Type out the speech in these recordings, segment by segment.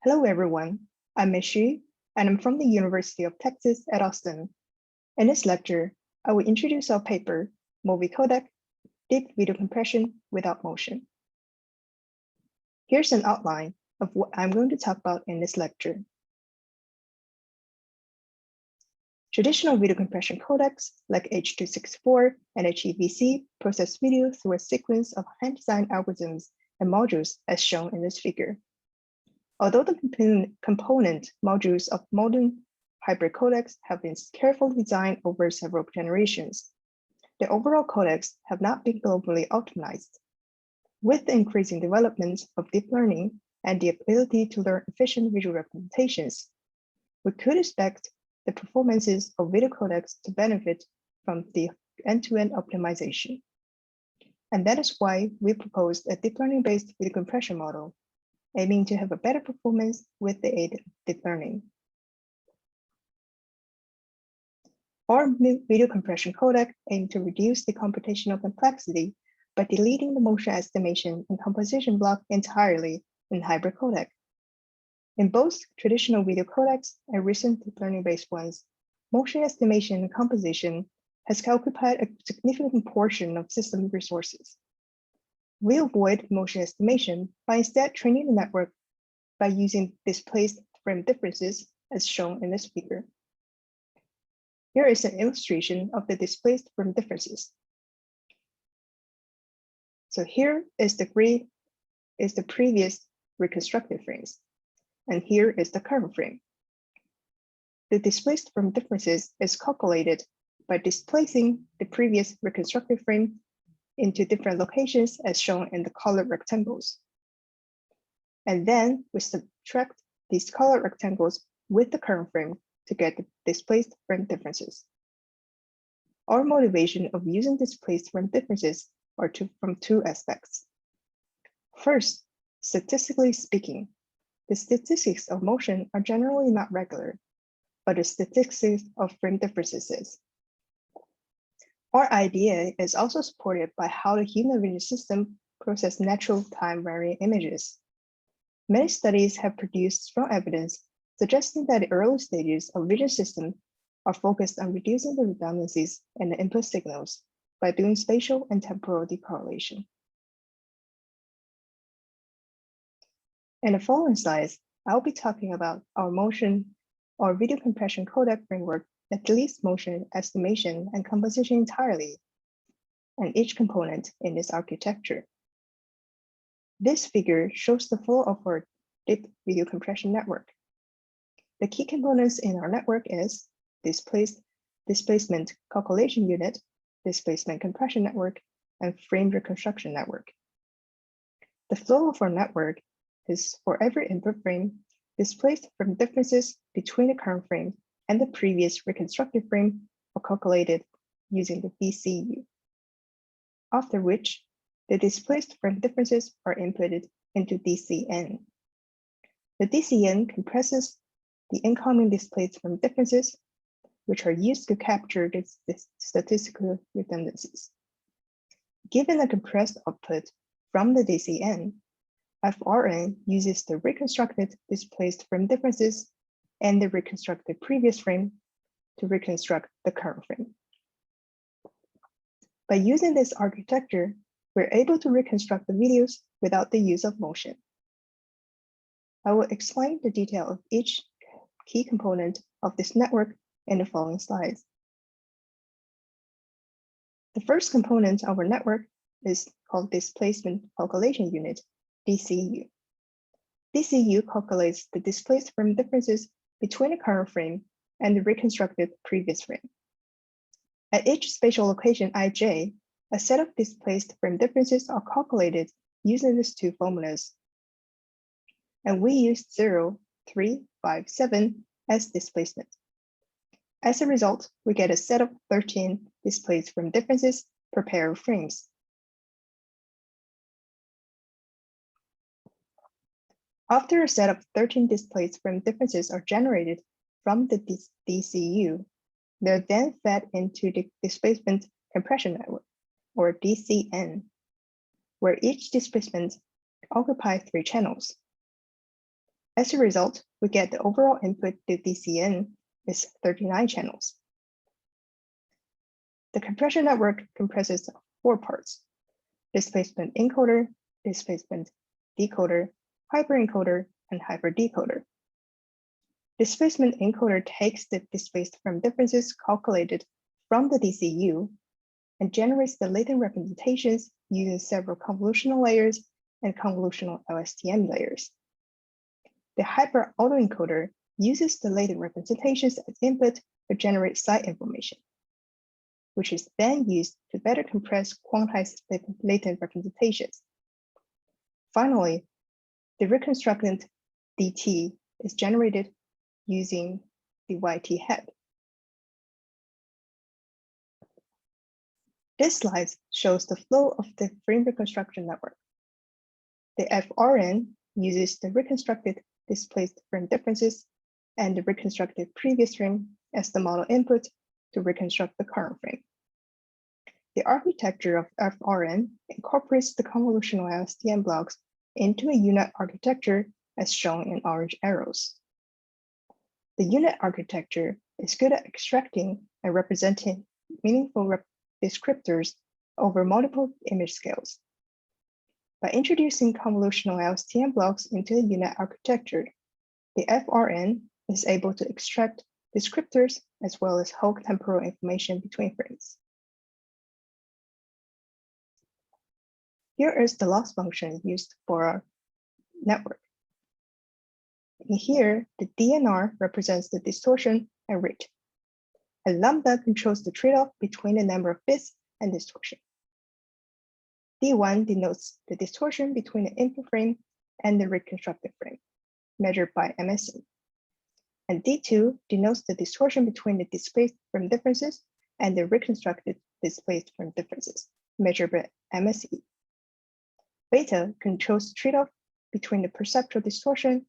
Hello, everyone. I'm Mishi, and I'm from the University of Texas at Austin. In this lecture, I will introduce our paper, MOVI-Codec, Deep Video Compression Without Motion. Here's an outline of what I'm going to talk about in this lecture. Traditional video compression codecs like H.264 and HEVC process video through a sequence of hand-designed algorithms and modules as shown in this figure. Although the component modules of modern hybrid codecs have been carefully designed over several generations, the overall codecs have not been globally optimized. With the increasing development of deep learning and the ability to learn efficient visual representations, we could expect the performances of video codecs to benefit from the end-to-end optimization. And that is why we proposed a deep learning-based video compression model, aiming to have a better performance with the aid of deep learning. Our video compression codec aims to reduce the computational complexity by deleting the motion estimation and composition block entirely in hybrid codec. In both traditional video codecs and recent deep learning-based ones, motion estimation and composition has occupied a significant portion of system resources. We avoid motion estimation by instead training the network by using displaced frame differences as shown in this figure. Here is an illustration of the displaced frame differences. So here is the gray is the previous reconstructed frames, and here is the current frame. The displaced frame differences is calculated by displacing the previous reconstructed frame into different locations as shown in the colored rectangles. And then we subtract these colored rectangles with the current frame to get the displaced frame differences. Our motivation of using displaced frame differences are from two aspects. First, statistically speaking, the statistics of motion are generally not regular, but the statistics of frame differences is. Our idea is also supported by how the human vision system processes natural time varying images. Many studies have produced strong evidence suggesting that the early stages of vision system are focused on reducing the redundancies in the input signals by doing spatial and temporal decorrelation. In the following slides, I'll be talking about our video compression codec framework that deletes motion estimation and composition entirely, and each component in this architecture. This figure shows the flow of our deep video compression network. The key components in our network is displacement calculation unit, displacement compression network, and frame reconstruction network. The flow of our network is for every input frame displaced from differences between the current frame and the previous reconstructed frame are calculated using the DCU, after which the displaced frame differences are inputted into DCN. The DCN compresses the incoming displaced frame differences, which are used to capture the statistical redundancies. Given a compressed output from the DCN, FRN uses the reconstructed displaced frame differences and the reconstructed previous frame to reconstruct the current frame. By using this architecture, we're able to reconstruct the videos without the use of motion. I will explain the detail of each key component of this network in the following slides. The first component of our network is called Displacement Calculation Unit, DCU. DCU calculates the displaced frame differences between the current frame and the reconstructed previous frame. At each spatial location ij, a set of displaced frame differences are calculated using these two formulas. And we use 0, 3, 5, 7 as displacement. As a result, we get a set of 13 displaced frame differences per pair of frames. After a set of 13 displaced frame differences are generated from the DCU, they're then fed into the displacement compression network, or DCN, where each displacement occupies 3 channels. As a result, we get the overall input to DCN is 39 channels. The compression network comprises of 4 parts: displacement encoder, displacement decoder, hyperencoder, and hyperdecoder. Displacement encoder takes the displaced frame differences calculated from the DCU and generates the latent representations using several convolutional layers and convolutional LSTM layers. The hyper autoencoder uses the latent representations as input to generate site information, which is then used to better compress quantized latent representations. Finally, the reconstructed DT is generated using the YT head. This slide shows the flow of the frame reconstruction network. The FRN uses the reconstructed displaced frame differences and the reconstructed previous frame as the model input to reconstruct the current frame. The architecture of FRN incorporates the convolutional LSTM blocks into a unit architecture as shown in orange arrows. The unit architecture is good at extracting and representing meaningful descriptors over multiple image scales. By introducing convolutional LSTM blocks into the unit architecture, the FRN is able to extract descriptors as well as whole temporal information between frames. Here is the loss function used for our network. In here, the DNR represents the distortion and rate, and lambda controls the trade-off between the number of bits and distortion. D1 denotes the distortion between the input frame and the reconstructed frame, measured by MSM. And D2 denotes the distortion between the displaced frame differences and the reconstructed displaced frame differences, measured by MSE. Beta controls the trade-off between the perceptual distortion,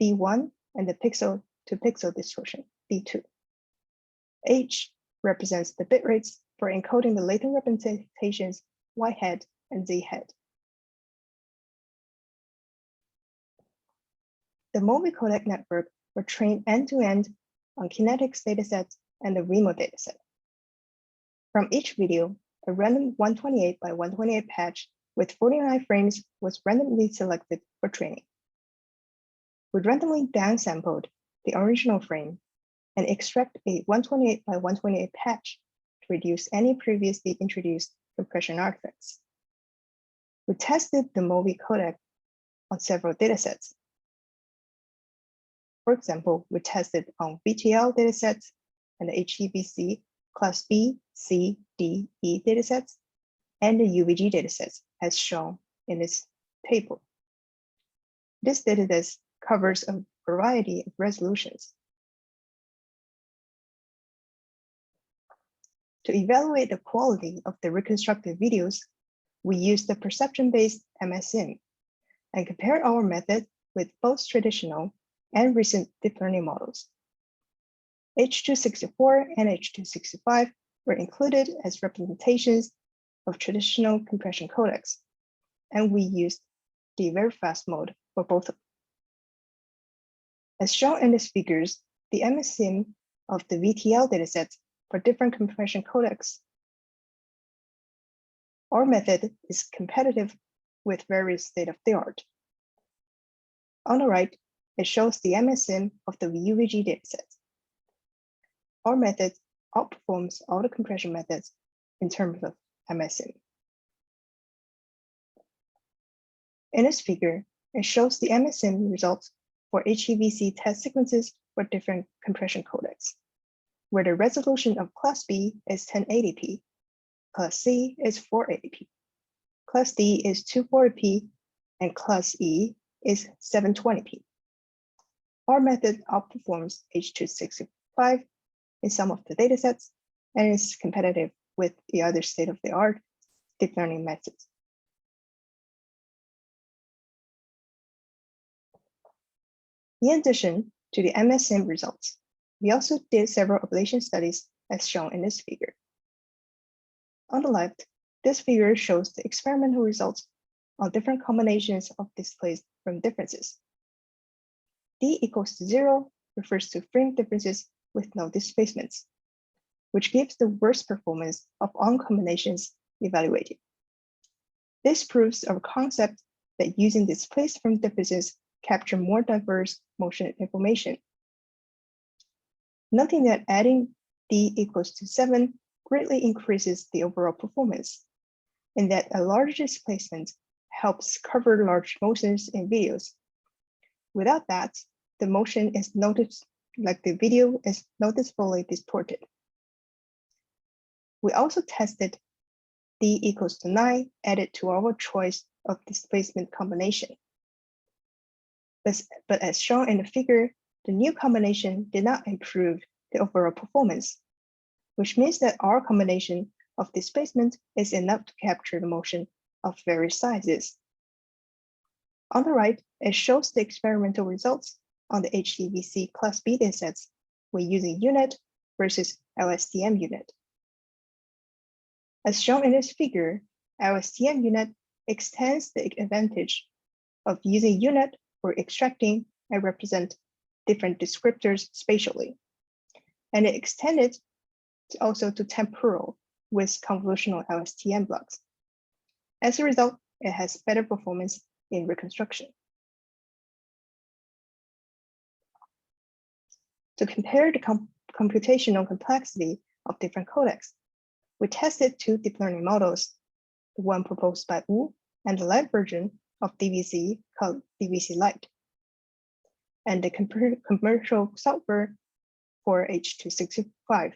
D1, and the pixel-to-pixel distortion, D2. H represents the bit rates for encoding the latent representations Y head and Z head. The MOVI-Codec network were trained end-to-end on kinetics datasets and the REMO dataset. From each video, a random 128 by 128 patch with 49 frames was randomly selected for training. We randomly downsampled the original frame and extract a 128 by 128 patch to reduce any previously introduced compression artifacts. We tested the MOVI-Codec on several datasets. For example, we tested on VTL datasets and the HEVC class B, C, D, E datasets, and the UVG datasets as shown in this table. This dataset covers a variety of resolutions. To evaluate the quality of the reconstructed videos, we used the perception-based MSM and compared our method with both traditional and recent deep learning models. H264 and H265 were included as representations of traditional compression codecs, and we used the very fast mode for both of them. As shown in these figures, the MSM of the VTL datasets for different compression codecs. Our method is competitive with various state-of-the-art. On the right, it shows the MSM of the UVG datasets. Our method outperforms all the compression methods in terms of MSM. In this figure, it shows the MSM results for HEVC test sequences for different compression codecs, where the resolution of class B is 1080p, class C is 480p, class D is 240p, and class E is 720p. Our method outperforms H265 in some of the datasets and is competitive with the other state-of-the-art deep learning methods. In addition to the MSM results, we also did several ablation studies as shown in this figure. On the left, this figure shows the experimental results on different combinations of displaced frame differences. D equals to 0 refers to frame differences with no displacements, which gives the worst performance of all combinations evaluated. This proves our concept that using displaced frame differences capture more diverse motion information. Noting that adding D equals to 7 greatly increases the overall performance, and that a large displacement helps cover large motions in videos. Without that, the motion is the video is noticeably distorted. We also tested D equals to 9 added to our choice of displacement combination. But as shown in the figure, the new combination did not improve the overall performance, which means that our combination of displacement is enough to capture the motion of various sizes. On the right, it shows the experimental results on the HDVC Class B datasets when using UNet versus LSTM UNet. As shown in this figure, LSTM UNet extends the advantage of using UNet for extracting and represent different descriptors spatially. And it extended also to temporal with convolutional LSTM blocks. As a result, it has better performance in reconstruction. To compare the computational complexity of different codecs, we tested two deep learning models, the one proposed by Wu and the light version of DVC called DVC Lite, and the commercial software for H.265.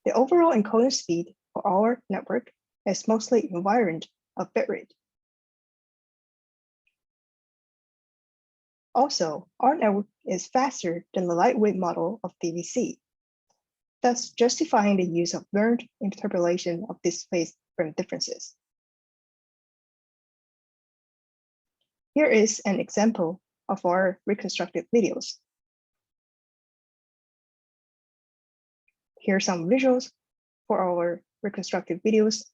The overall encoding speed for our network is mostly invariant of bitrate. Also, our network is faster than the lightweight model of DVC, thus justifying the use of learned interpolation of displaced frame differences. Here is an example of our reconstructed videos. Here are some visuals for our reconstructed videos.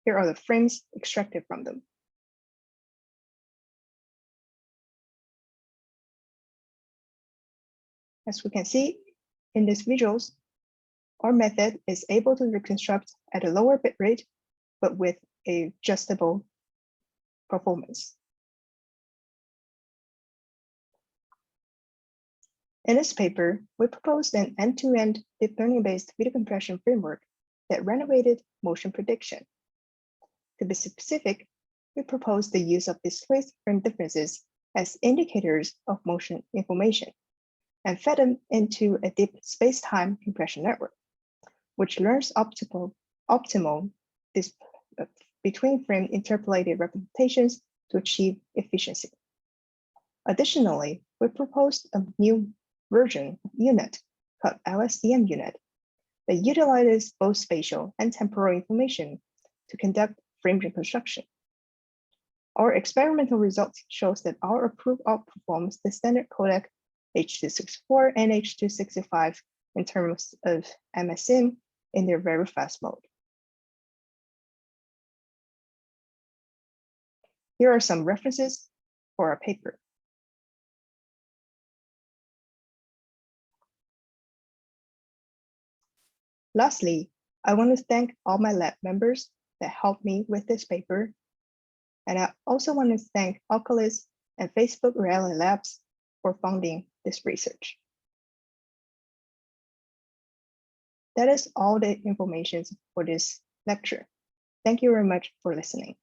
Here are the frames extracted from them. As we can see in these visuals, our method is able to reconstruct at a lower bitrate, but with a adjustable performance. In this paper, we proposed an end-to-end deep learning-based video compression framework that renovated motion prediction. To be specific, we proposed the use of displaced frame differences as indicators of motion information and fed them into a deep space-time compression network, which learns optimal between frame interpolated representations to achieve efficiency. Additionally, we proposed a new version of UNet called LSTM UNet that utilizes both spatial and temporal information to conduct frame reconstruction. Our experimental results shows that our approach outperforms the standard codec H.264 and H.265 in terms of MSM in their very fast mode. Here are some references for our paper. Lastly, I want to thank all my lab members that helped me with this paper. And I also want to thank Oculus and Facebook Reality Labs for funding this research. That is all the information for this lecture. Thank you very much for listening.